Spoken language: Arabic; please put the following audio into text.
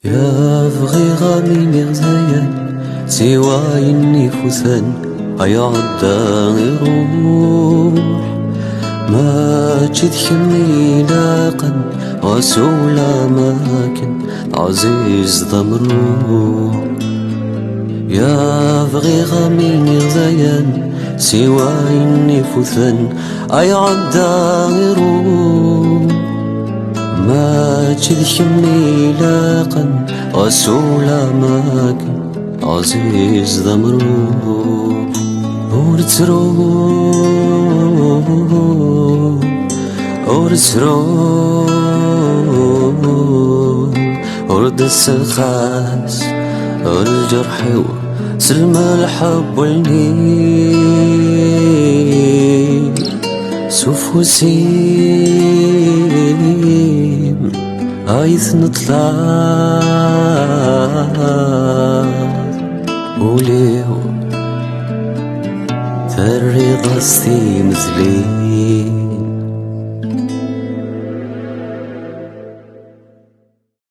يبغي غامي مغزيان سواي النفوسان أيعدى يروح ما تشد حمي لاقا غسول أماكن عزيز ضمروح يبغي غامي مغزيان سواي النفوسان أيعدى يروح ما تشذشمني لاقا غسول أماكن عزيز ضمروح ورد السخاس والجرح وسلم الحب والنيل سوف وسيم عايز نطلع وليو تري ضستي مزلي